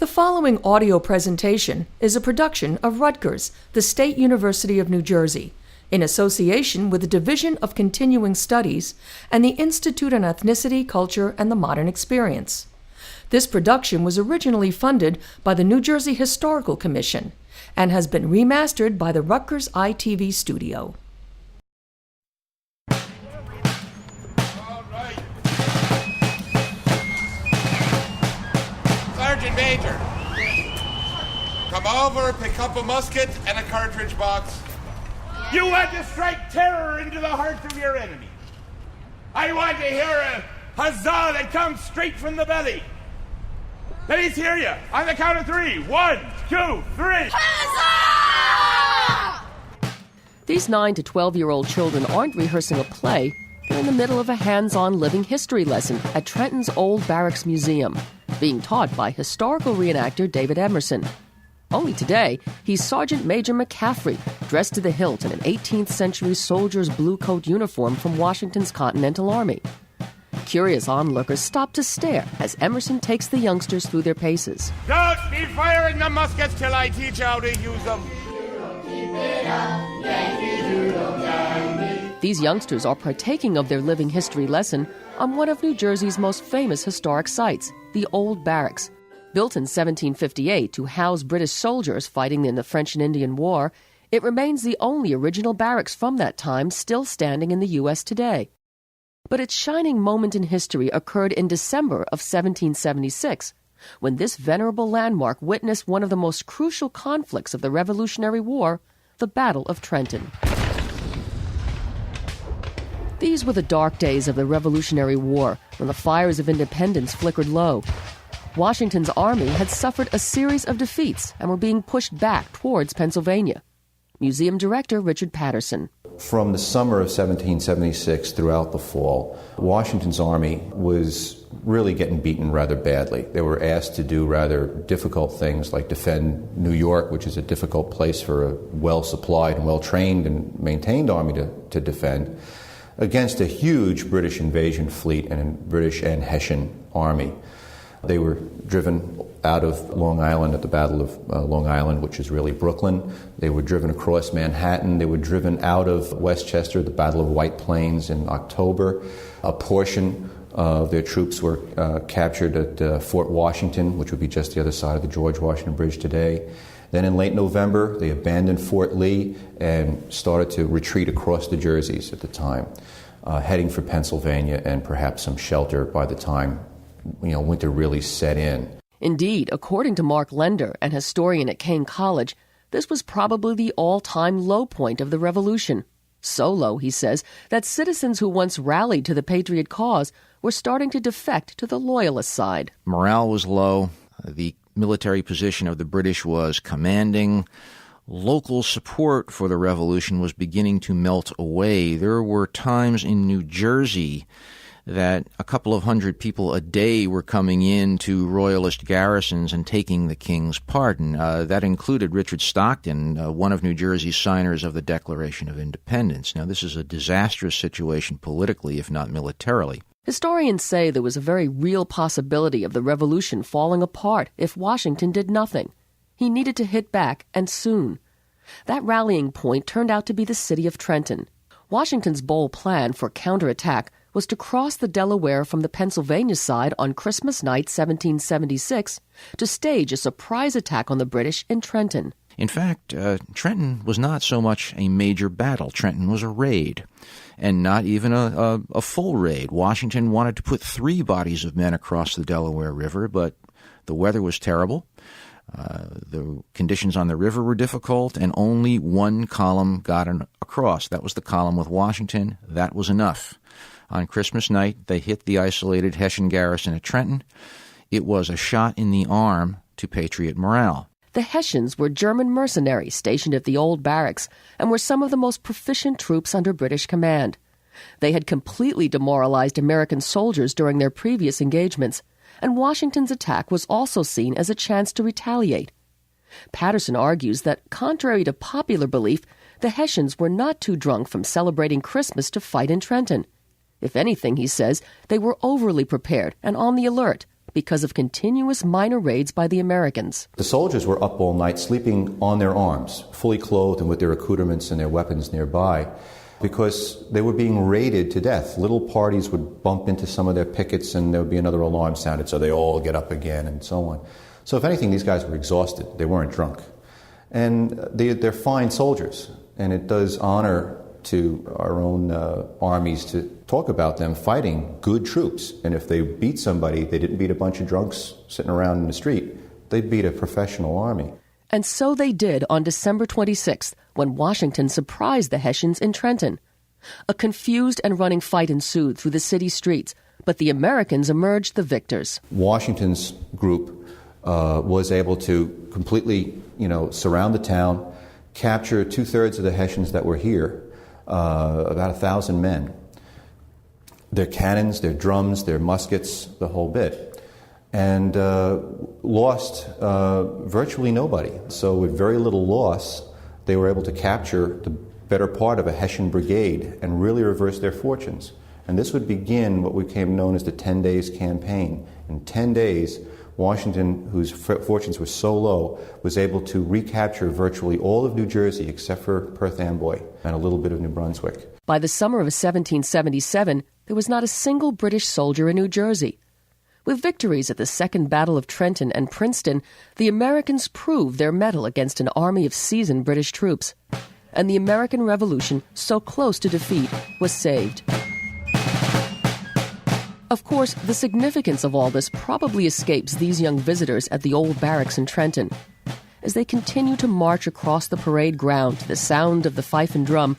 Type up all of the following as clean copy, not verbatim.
The following audio presentation is a production of Rutgers, the State University of New Jersey, in association with the Division of Continuing Studies and the Institute on Ethnicity, Culture, and the Modern Experience. This production was originally funded by the New Jersey Historical Commission and has been remastered by the Rutgers ITV studio. Sergeant Major, come over, pick up a musket and a cartridge box. You want to strike terror into the hearts of your enemy. I want to hear a huzzah that comes straight from the belly. Let me hear you. On the count of 3. 1, 2, 3. Huzzah! These 9 to 12-year-old children aren't rehearsing a play. They're in the middle of a hands-on living history lesson at Trenton's Old Barracks Museum, being taught by historical reenactor David Emerson. Only today, he's Sergeant Major McCaffrey, dressed to the hilt in an 18th century soldier's blue coat uniform from Washington's Continental Army. Curious onlookers stop to stare as Emerson takes the youngsters through their paces. Don't be firing the muskets till I teach you how to use them. These youngsters are partaking of their living history lesson on one of New Jersey's most famous historic sites, the Old Barracks. Built in 1758 to house British soldiers fighting in the French and Indian War, it remains the only original barracks from that time still standing in the U.S. today. But its shining moment in history occurred in December of 1776, when this venerable landmark witnessed one of the most crucial conflicts of the Revolutionary War, the Battle of Trenton. These were the dark days of the Revolutionary War, when the fires of independence flickered low. Washington's army had suffered a series of defeats and were being pushed back towards Pennsylvania. Museum director Richard Patterson. From the summer of 1776 throughout the fall, Washington's army was really getting beaten rather badly. They were asked to do rather difficult things like defend New York, which is a difficult place for a well-supplied and well-trained and maintained army to defend, against a huge British invasion fleet and a British and Hessian army. They were driven out of Long Island at the Battle of Long Island, which is really Brooklyn. They were driven across Manhattan. They were driven out of Westchester, the Battle of White Plains in October. A portion of their troops were captured at Fort Washington, which would be just the other side of the George Washington Bridge today. Then in late November, they abandoned Fort Lee and started to retreat across the Jerseys at the time, heading for Pennsylvania and perhaps some shelter by the time winter really set in. Indeed, according to Mark Lender, an historian at Kane College, this was probably the all-time low point of the Revolution. So low, he says, that citizens who once rallied to the Patriot cause were starting to defect to the Loyalist side. Morale was low. The military position of the British was commanding. Local support for the Revolution was beginning to melt away. There were times in New Jersey that a couple of hundred people a day were coming in to Royalist garrisons and taking the king's pardon. That included Richard Stockton, one of New Jersey's signers of the Declaration of Independence. Now, this is a disastrous situation politically, if not militarily. Historians say there was a very real possibility of the Revolution falling apart if Washington did nothing. He needed to hit back, and soon. That rallying point turned out to be the city of Trenton. Washington's bold plan for counterattack was to cross the Delaware from the Pennsylvania side on Christmas night 1776 to stage a surprise attack on the British in Trenton. In fact, Trenton was not so much a major battle. Trenton was a raid, and not even a full raid. Washington wanted to put 3 bodies of men across the Delaware River, but the weather was terrible. The conditions on the river were difficult, and only one column got across. That was the column with Washington. That was enough. On Christmas night, they hit the isolated Hessian Garrison at Trenton. It was a shot in the arm to Patriot morale. The Hessians were German mercenaries stationed at the Old Barracks and were some of the most proficient troops under British command. They had completely demoralized American soldiers during their previous engagements, and Washington's attack was also seen as a chance to retaliate. Patterson argues that, contrary to popular belief, the Hessians were not too drunk from celebrating Christmas to fight in Trenton. If anything, he says, they were overly prepared and on the alert, because of continuous minor raids by the Americans. The soldiers were up all night sleeping on their arms, fully clothed and with their accoutrements and their weapons nearby, because they were being raided to death. Little parties would bump into some of their pickets and there would be another alarm sounded, so they all get up again and so on. So if anything, these guys were exhausted. They weren't drunk. And they're fine soldiers, and it does honor to our own armies to talk about them fighting good troops. And if they beat somebody, they didn't beat a bunch of drunks sitting around in the street. They beat a professional army. And so they did on December 26th, when Washington surprised the Hessians in Trenton. A confused and running fight ensued through the city streets, but the Americans emerged the victors. Washington's group was able to completely, surround the town, capture 2/3 of the Hessians that were here, about 1,000 men. Their cannons, their drums, their muskets, the whole bit. And lost virtually nobody. So with very little loss, they were able to capture the better part of a Hessian brigade and really reverse their fortunes. And this would begin what became known as the 10 Days Campaign. In 10 days, Washington, whose fortunes were so low, was able to recapture virtually all of New Jersey except for Perth Amboy and a little bit of New Brunswick. By the summer of 1777, there was not a single British soldier in New Jersey. With victories at the Second Battle of Trenton and Princeton, the Americans proved their mettle against an army of seasoned British troops. And the American Revolution, so close to defeat, was saved. Of course, the significance of all this probably escapes these young visitors at the Old Barracks in Trenton. As they continue to march across the parade ground to the sound of the fife and drum,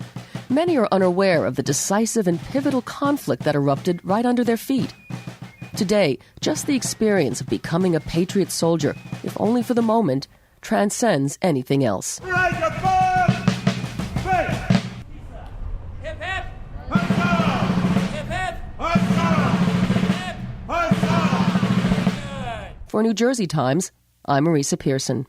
many are unaware of the decisive and pivotal conflict that erupted right under their feet. Today, just the experience of becoming a patriot soldier, if only for the moment, transcends anything else. For New Jersey Times, I'm Marisa Pearson.